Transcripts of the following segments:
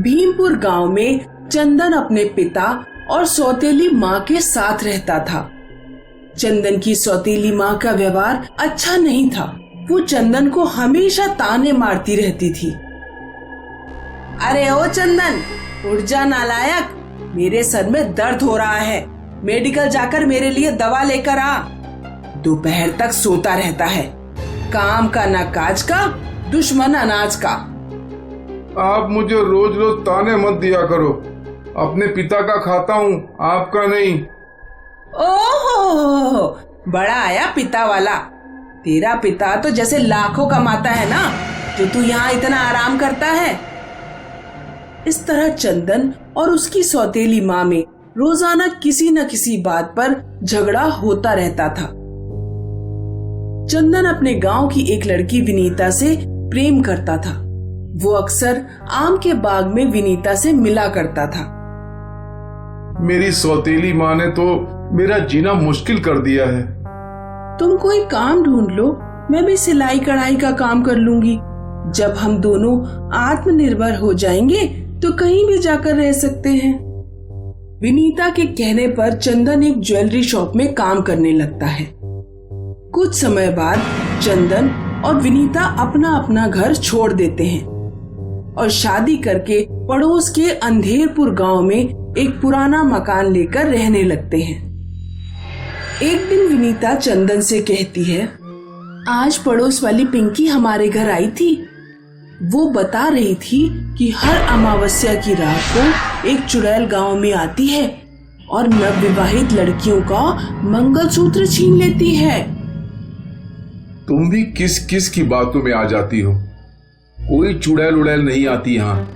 भीमपुर गांव में चंदन अपने पिता और सौतेली माँ के साथ रहता था। चंदन की सौतेली माँ का व्यवहार अच्छा नहीं था। वो चंदन को हमेशा ताने मारती रहती थी। अरे ओ चंदन, उठ जा नालायक, मेरे सर में दर्द हो रहा है, मेडिकल जाकर मेरे लिए दवा लेकर आ। दोपहर तक सोता रहता है, काम का ना काज का, दुश्मन अनाज का। आप मुझे रोज रोज ताने मत दिया करो, अपने पिता का खाता हूँ, आपका नहीं। ओहो, बड़ा आया पिता वाला। तेरा पिता तो जैसे लाखों कमाता है ना, जो तू यहाँ इतना आराम करता है। इस तरह चंदन और उसकी सौतेली माँ में रोजाना किसी न किसी बात पर झगड़ा होता रहता था। चंदन अपने गांव की एक लड़की विनीता से प्रेम करता था। वो अक्सर आम के बाग में विनीता से मिला करता था। मेरी सौतेली माँ ने तो मेरा जीना मुश्किल कर दिया है। तुम कोई काम ढूंढ लो, मैं भी सिलाई कढ़ाई का काम कर लूंगी। जब हम दोनों आत्मनिर्भर हो जाएंगे तो कहीं भी जाकर रह सकते हैं। विनीता के कहने पर चंदन एक ज्वेलरी शॉप में काम करने लगता है। कुछ समय बाद चंदन और विनीता अपना अपना घर छोड़ देते हैं और शादी करके पड़ोस के अंधेरपुर गांव में एक पुराना मकान लेकर रहने लगते हैं। एक दिन विनीता चंदन से कहती है, आज पड़ोस वाली पिंकी हमारे घर आई थी। वो बता रही थी कि हर अमावस्या की रात को एक चुड़ैल गांव में आती है और नवविवाहित लड़कियों का मंगलसूत्र छीन लेती है। तुम भी किस किस की बातों में आ जाती हो, कोई चुड़ैल उड़ैल नहीं आती यहाँ।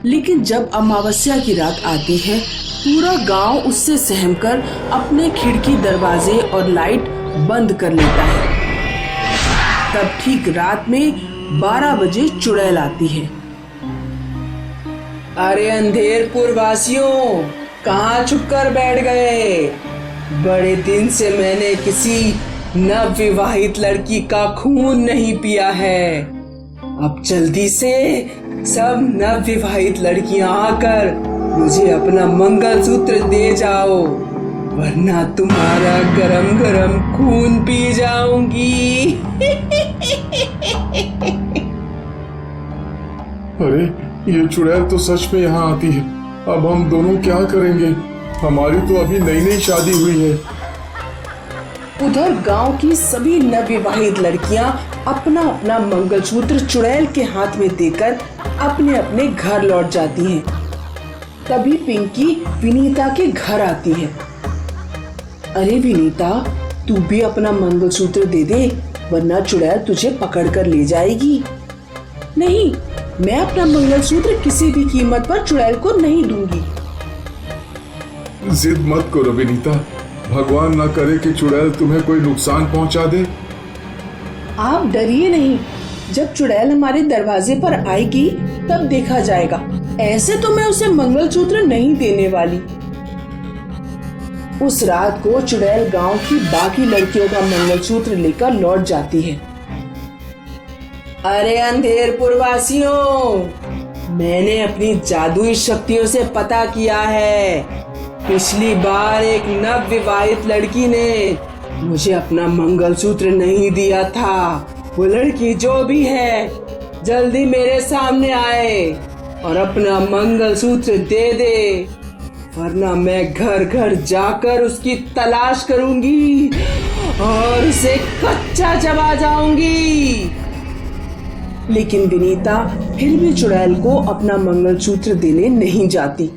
लेकिन जब अमावस्या की रात आती है, पूरा गांव उससे सहमकर अपने खिड़की, दरवाजे और लाइट बंद कर लेता है। तब ठीक रात में 12 बजे चुड़ैल आती है। अरे अंधेरपुर वासियों, कहाँ छुप कर बैठ गए? बड़े दिन से मैंने किसी नवविवाहित लड़की का खून नहीं पिया है। अब जल्दी से सब नवविवाहित लड़कियां आकर मुझे अपना मंगलसूत्र दे जाओ, वरना तुम्हारा गरम गरम खून पी जाऊंगी। अरे ये चुड़ैल तो सच में यहाँ आती है। अब हम दोनों क्या करेंगे? हमारी तो अभी नई नई शादी हुई है। उधर गांव की सभी नवविवाहित लड़कियां अपना अपना मंगलसूत्र चुड़ैल के हाथ में देकर अपने अपने घर लौट जाती हैं। तभी पिंकी विनीता के घर आती है। अरे विनीता, तू भी अपना मंगलसूत्र दे दे, वरना चुड़ैल तुझे पकड़ कर ले जाएगी। नहीं, मैं अपना मंगलसूत्र किसी भी कीमत पर चुड़ैल को नहीं दूंगी। जिद मत करो विनीता, भगवान ना करे कि चुड़ैल तुम्हें कोई नुकसान पहुंचा दे। आप डरिए नहीं, जब चुड़ैल हमारे दरवाजे पर आएगी तब देखा जाएगा। ऐसे तो मैं उसे मंगलसूत्र नहीं देने वाली। उस रात को चुड़ैल गांव की बाकी लड़कियों का मंगलसूत्र लेकर लौट जाती है। अरे अंधेरपुर वासियों, मैंने अपनी जादुई शक्तियों से पता किया है। पिछली बार एक नवविवाहित लड़की ने मुझे अपना मंगलसूत्र नहीं दिया था। वो लड़की जो भी है, जल्दी मेरे सामने आए और अपना मंगलसूत्र दे दे, वरना मैं घर घर जाकर उसकी तलाश करूंगी और उसे कच्चा चबा जाऊंगी। लेकिन विनीता फिर भी चुड़ैल को अपना मंगलसूत्र देने नहीं जाती।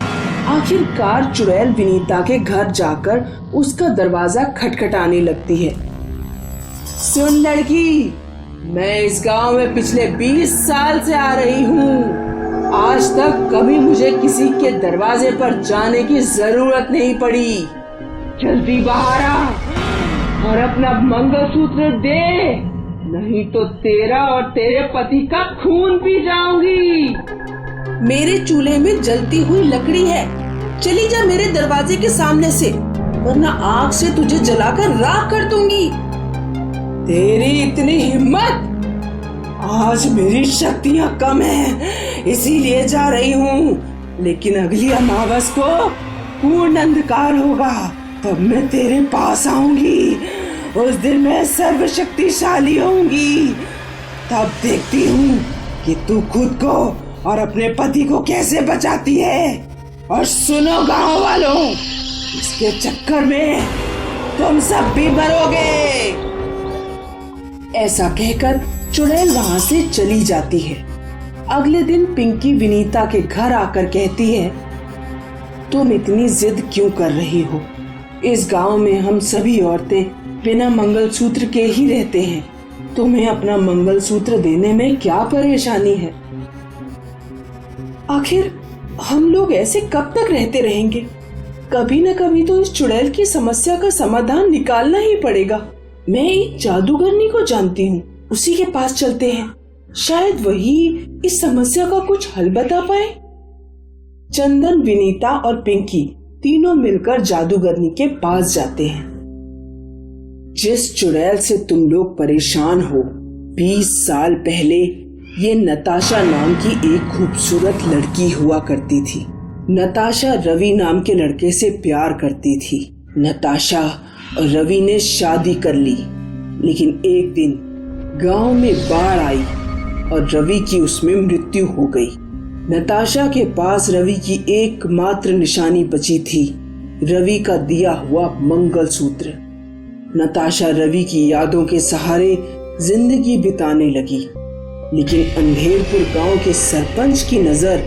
आखिरकार चुड़ैल विनीता के घर जाकर उसका दरवाजा खटखटाने लगती है। सुन लड़की, मैं इस गांव में पिछले 20 साल से आ रही हूँ। आज तक कभी मुझे किसी के दरवाजे पर जाने की जरूरत नहीं पड़ी। जल्दी बाहर आ और अपना मंगलसूत्र दे, नहीं तो तेरा और तेरे पति का खून पी जाऊंगी। मेरे चूल्हे में जलती हुई लकड़ी है, चली जा मेरे दरवाजे के सामने से, वरना आग से तुझे जलाकर राख कर दूंगी। तेरी इतनी हिम्मत? आज मेरी शक्तियां कम है, इसीलिए जा रही हूँ, लेकिन अगली अमावस को पूर्ण अंधकार होगा, तब मैं तेरे पास आऊंगी। उस दिन मैं सर्वशक्तिशाली होंगी। तब देखती हूँ कि तू खुद को और अपने पति को कैसे बचाती है। और सुनो गांव वालों, इसके चक्कर में तुम सब भी मरोगे। ऐसा कहकर चुड़ैल वहां से चली जाती है। अगले दिन पिंकी विनीता के घर आकर कहती है, तुम इतनी जिद क्यों कर रही हो? इस गांव में हम सभी औरतें बिना मंगलसूत्र के ही रहते हैं। तुम्हें अपना मंगलसूत्र देने में क्या परेशानी है? आखिर हम लोग ऐसे कब तक रहते रहेंगे? कभी न कभी तो इस चुड़ैल की समस्या का समाधान निकालना ही पड़ेगा। मैं एक जादूगरनी को जानती हूँ, उसी के पास चलते हैं, शायद वही इस समस्या का कुछ हल बता पाए। चंदन, विनीता और पिंकी तीनों मिलकर जादूगरनी के पास जाते हैं। जिस चुड़ैल से तुम लोग परेशान हो, 20 साल पहले ये नताशा नाम की एक खूबसूरत लड़की हुआ करती थी। नताशा रवि नाम के लड़के से प्यार करती थी। नताशा और रवि ने शादी कर ली, लेकिन एक दिन गांव में बाढ़ आई और रवि की उसमें मृत्यु हो गई। नताशा के पास रवि की एकमात्र निशानी बची थी, रवि का दिया हुआ मंगलसूत्र। नताशा रवि की यादों के सहारे जिंदगी बिताने लगी, लेकिन अंधेरपुर गांव के सरपंच की नजर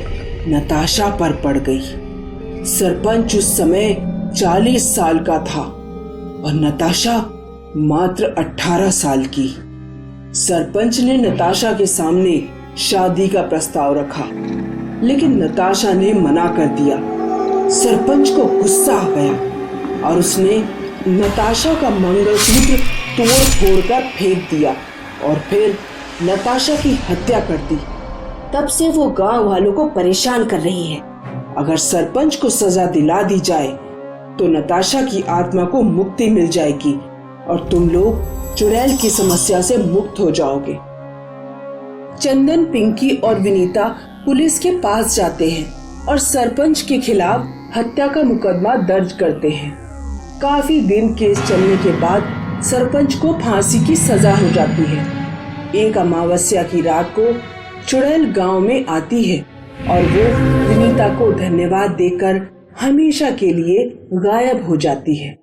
नताशा पर पड़ गई। सरपंच उस समय 40 साल का था और नताशा मात्र 18 साल की। सरपंच ने नताशा के सामने शादी का प्रस्ताव रखा, लेकिन नताशा ने मना कर दिया। सरपंच को गुस्सा आ गया और उसने नताशा का मंगलसूत्र तोड़ फोड़ कर फेंक दिया और फिर नताशा की हत्या कर दी। तब से वो गांव वालों को परेशान कर रही है। अगर सरपंच को सजा दिला दी जाए तो नताशा की आत्मा को मुक्ति मिल जाएगी और तुम लोग चुड़ैल की समस्या से मुक्त हो जाओगे। चंदन, पिंकी और विनीता पुलिस के पास जाते हैं और सरपंच के खिलाफ हत्या का मुकदमा दर्ज करते हैं। काफी दिन केस चलने के बाद सरपंच को फांसी की सजा हो जाती है। एक अमावस्या की रात को चुड़ैल गांव में आती है और वो विनीता को धन्यवाद देकर हमेशा के लिए गायब हो जाती है।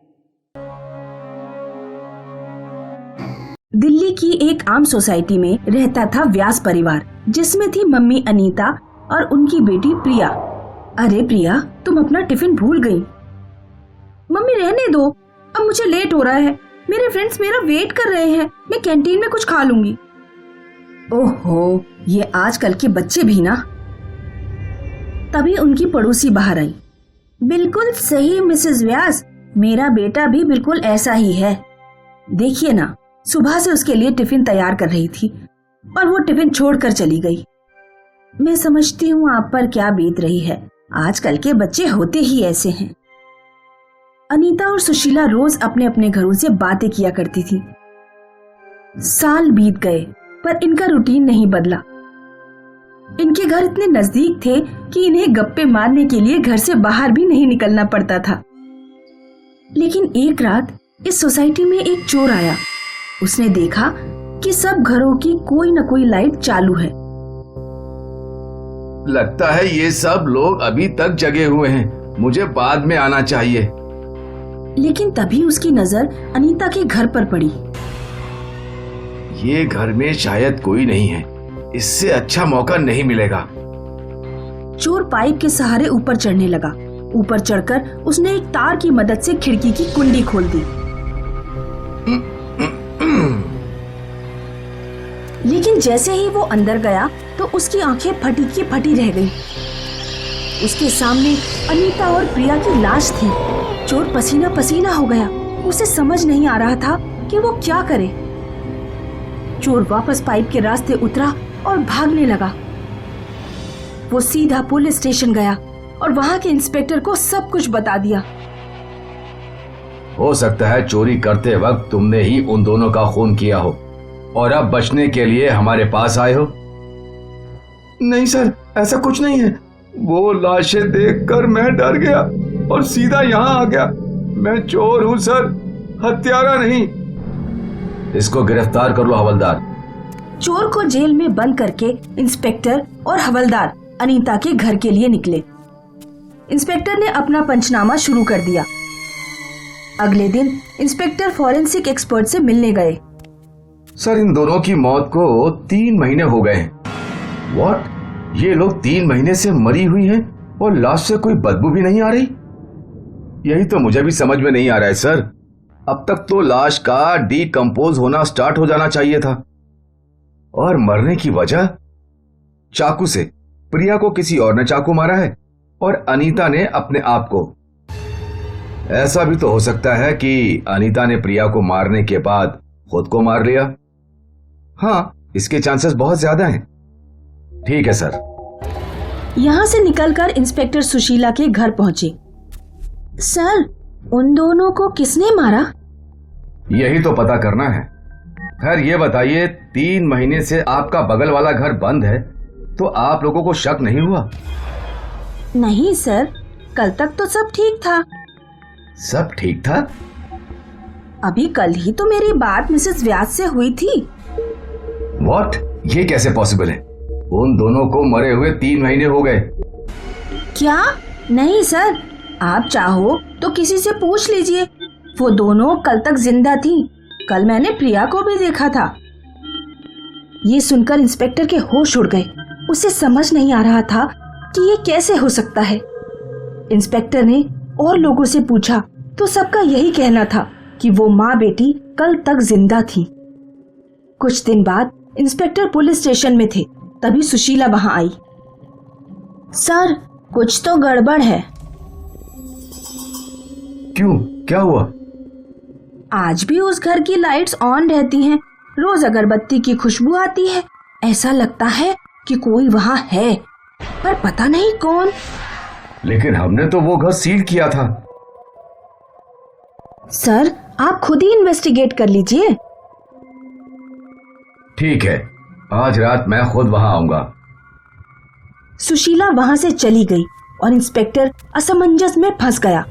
दिल्ली की एक आम सोसाइटी में रहता था व्यास परिवार, जिसमें थी मम्मी अनीता और उनकी बेटी प्रिया। अरे प्रिया, तुम अपना टिफिन भूल गई। मम्मी रहने दो, अब मुझे लेट हो रहा है, मेरे फ्रेंड्स मेरा वेट कर रहे हैं, मैं कैंटीन में कुछ खा लूंगी। ओहो, ये आजकल के बच्चे भी ना। तभी उनकी पड़ोसी बाहर आई। बिल्कुल सही मिसेस व्यास, मेरा बेटा भी बिल्कुल ऐसा ही है। देखिए ना, सुबह से उसके लिए टिफिन तैयार कर रही थी और वो टिफिन छोड़कर चली गई। मैं समझती हूँ आप पर क्या बीत रही है, आजकल के बच्चे होते ही ऐसे हैं। अनीता और सुशीला रोज अपने अपने घरों से बातें किया करती थी। साल बीत गए पर इनका रूटीन नहीं बदला। इनके घर इतने नजदीक थे कि इन्हें गप्पे मारने के लिए घर से बाहर भी नहीं निकलना पड़ता था। लेकिन एक रात इस सोसाइटी में एक चोर आया। उसने देखा कि सब घरों की कोई न कोई लाइट चालू है। लगता है ये सब लोग अभी तक जगे हुए हैं, मुझे बाद में आना चाहिए। लेकिन तभी उसकी नजर अनीता के घर पर पड़ी। ये घर में शायद कोई नहीं है, इससे अच्छा मौका नहीं मिलेगा। चोर पाइप के सहारे ऊपर चढ़ने लगा। ऊपर चढ़कर उसने एक तार की मदद से खिड़की की कुंडी खोल दी। लेकिन जैसे ही वो अंदर गया तो उसकी आंखें फटी की फटी रह गईं। उसके सामने अनीता और प्रिया की लाश थी। चोर पसीना पसीना हो गया। उसे समझ नहीं आ रहा था कि वो क्या करे। चोर वापस पाइप के रास्ते उतरा और भागने लगा। वो सीधा पुलिस स्टेशन गया और वहां के इंस्पेक्टर को सब कुछ बता दिया। हो सकता है चोरी करते वक्त तुमने ही उन दोनों का खून किया हो। और अब बचने के लिए हमारे पास आए हो? नहीं सर, ऐसा कुछ नहीं है। वो लाशें देखकर मैं डर गया और सीधा यहाँ आ गया। मैं चोर हूँ सर, हत्यारा नहीं। इसको गिरफ्तार कर लो हवलदार। चोर को जेल में बंद करके इंस्पेक्टर और हवलदार अनीता के घर के लिए निकले। इंस्पेक्टर ने अपना पंचनामा शुरू कर दिया। अगले दिन इंस्पेक्टर फॉरेंसिक एक्सपर्ट से मिलने गए। सर, इन दोनों की मौत को 3 महीने हो गए। व्हाट? ये लोग 3 महीने से मरी हुई हैं और लाश से कोई बदबू भी नहीं आ रही? यही तो मुझे भी समझ में नहीं आ रहा है सर। अब तक तो लाश का डीकंपोज होना स्टार्ट हो जाना चाहिए था। और मरने की वजह? चाकू से। प्रिया को किसी और ने चाकू मारा है और अनीता ने अपने आप को। ऐसा भी तो हो सकता है कि अनीता ने प्रिया को मारने के बाद खुद को मार लिया। हाँ, इसके चांसेस बहुत ज्यादा हैं। ठीक है सर। यहाँ से निकलकर इंस्पेक्टर सुशीला के घर पहुंचे। सर, उन दोनों को किसने मारा? यही तो पता करना है। खैर ये बताइए, 3 महीने से आपका बगल वाला घर बंद है, तो आप लोगों को शक नहीं हुआ? नहीं सर, कल तक तो सब ठीक था। सब ठीक था? अभी कल ही तो मेरी बात मिसेस व्यास से हुई थी। व्हाट? ये कैसे पॉसिबल है? उन दोनों को मरे हुए 3 महीने हो गए। क्या? नहीं सर, आप चाहो तो किसी से पूछ लीजिए। वो दोनों कल तक जिंदा थी। कल मैंने प्रिया को भी देखा था। ये सुनकर इंस्पेक्टर के होश उड़ गए। उसे समझ नहीं आ रहा था कि ये कैसे हो सकता है। इंस्पेक्टर ने और लोगों से पूछा तो सबका यही कहना था कि वो माँ बेटी कल तक जिंदा थी। कुछ दिन बाद इंस्पेक्टर पुलिस स्टेशन में थे, तभी सुशीला वहां आई। सर, कुछ तो गड़बड़ है। क्यों? क्या हुआ? आज भी उस घर की लाइट्स ऑन रहती हैं। रोज अगरबत्ती की खुशबू आती है। ऐसा लगता है कि कोई वहां है, पर पता नहीं कौन। लेकिन हमने तो वो घर सील किया था। सर, आप खुद ही इन्वेस्टिगेट कर लीजिए। ठीक है, आज रात मैं खुद वहां आऊंगा। सुशीला वहां से चली गई और इंस्पेक्टर असमंजस में फंस गया।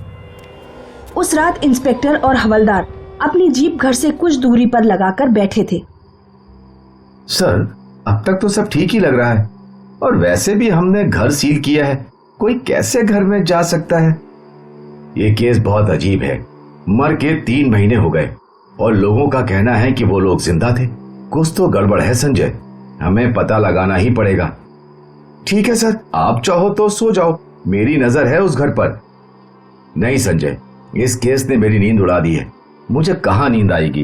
उस रात इंस्पेक्टर और हवलदार अपनी जीप घर से कुछ दूरी पर लगाकर बैठे थे। सर, अब तक तो सब ठीक ही लग रहा है, और वैसे भी हमने घर सील किया है। कोई कैसे घर में जा सकता है? ये केस बहुत अजीब है। मर के 3 महीने हो गए और लोगों का कहना है कि वो लोग जिंदा थे। कुछ तो गड़बड़ है संजय, हमें पता लगाना ही पड़ेगा। ठीक है सर, आप चाहो तो सो जाओ, मेरी नजर है उस घर पर। नहीं संजय, इस केस ने मेरी नींद उड़ा दी है। मुझे कहां नींद आएगी?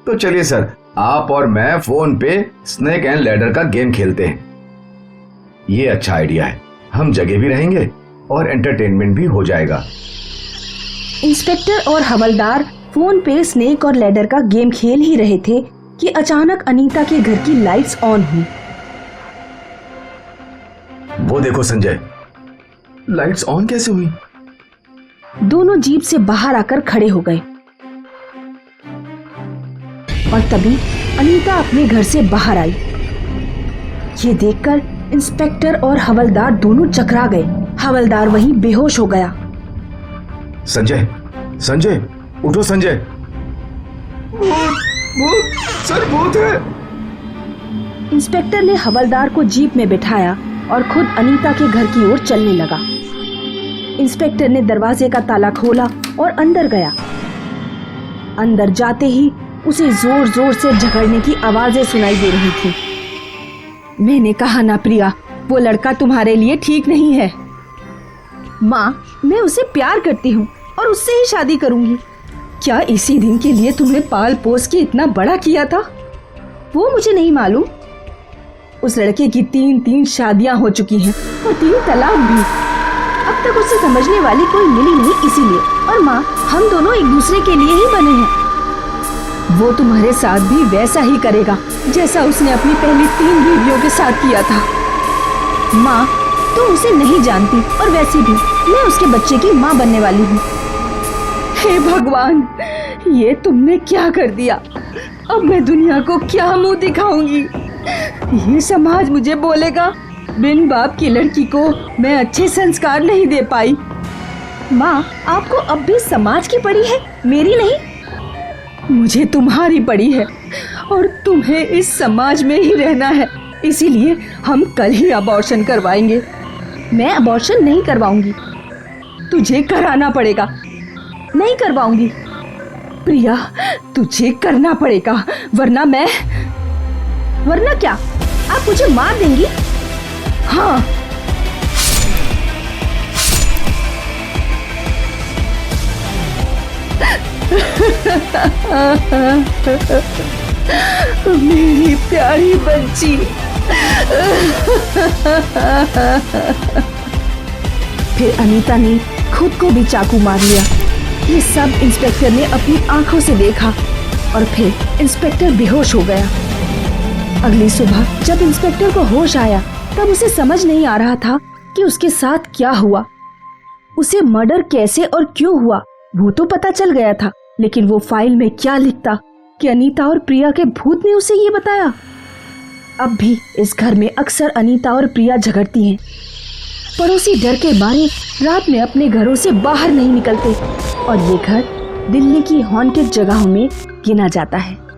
तो चलिए सर, आप और मैं फोन पे स्नेक एंड लैडर का गेम खेलते हैं। ये अच्छा आइडिया है। हम जगह भी रहेंगे और एंटरटेनमेंट भी हो जाएगा। इंस्पेक्टर और हवलदार फोन पे स्नेक और लैडर का गेम खेल ही रहे थे कि अचानक अनीता के घर की लाइट्स ऑन हुई। वो देखो संजय, लाइट्स ऑन कैसे हुई? दोनों जीप से बाहर आकर खड़े हो गए और तभी अनीता अपने घर से बाहर आई। ये देखकर इंस्पेक्टर और हवलदार दोनों चकरा गए। हवलदार वहीं बेहोश हो गया। संजय, संजय, उठो संजय। भूत, भूत, सर भूत है। इंस्पेक्टर ने हवलदार को जीप में बिठाया और खुद अनीता के घर की ओर चलने लगा। इंस्पेक्टर ने दरवाजे का ताला खोला और अंदर गया। अंदर जाते ही उसे जोर जोर से झगड़ने की आवाजें सुनाई दे रही थी। मैंने कहा ना प्रिया, वो लड़का तुम्हारे लिए ठीक नहीं है। माँ, मैं उसे प्यार करती हूँ और उससे ही शादी करूंगी। क्या इसी दिन के लिए तुम्हें पाल पोस के इतना बड़ा किया था? वो मुझे नहीं मालूम। उस लड़के की 3 शादियां हो चुकी हैं और 3 तलाक भी। अब तक उसे समझने वाली कोई मिली नहीं, इसीलिए। और माँ, हम दोनों एक दूसरे के लिए ही बने हैं। वो तुम्हारे साथ भी वैसा ही करेगा जैसा उसने अपनी पहली 3 बीवियों के साथ किया था। माँ, तुम उसे नहीं जानती और वैसे भी मैं उसके बच्चे की माँ बनने वाली हूँ। हे भगवान, ये तुमने क्या कर दिया? अब मैं दुनिया को क्या मुंह दिखाऊंगी? ये समाज मुझे बोलेगा बिन बाप की लड़की को मैं अच्छे संस्कार नहीं दे पाई। माँ, आपको अब भी समाज की पड़ी है, मेरी नहीं। मुझे तुम्हारी पड़ी है और तुम्हें इस समाज में ही रहना है, इसीलिए हम कल ही अबॉर्शन करवाएंगे। मैं अबॉर्शन नहीं करवाऊंगी। तुझे कराना पड़ेगा। नहीं करवाऊंगी। प्रिया, तुझे करना पड़ेगा, वरना क्या आप मुझे मार देंगी? हाँ। मेरी प्यारी बच्ची। फिर अनीता ने खुद को भी चाकू मार लिया। ये सब इंस्पेक्टर ने अपनी आंखों से देखा और फिर इंस्पेक्टर बेहोश हो गया। अगली सुबह जब इंस्पेक्टर को होश आया तब उसे समझ नहीं आ रहा था कि उसके साथ क्या हुआ। उसे मर्डर कैसे और क्यों हुआ वो तो पता चल गया था, लेकिन वो फाइल में क्या लिखता कि अनीता और प्रिया के भूत ने उसे ये बताया। अब भी इस घर में अक्सर अनीता और प्रिया झगड़ती हैं। पड़ोसी डर के मारे रात में अपने घरों से बाहर नहीं निकलते और ये घर दिल्ली की हॉन्टेड जगहों में गिना जाता है।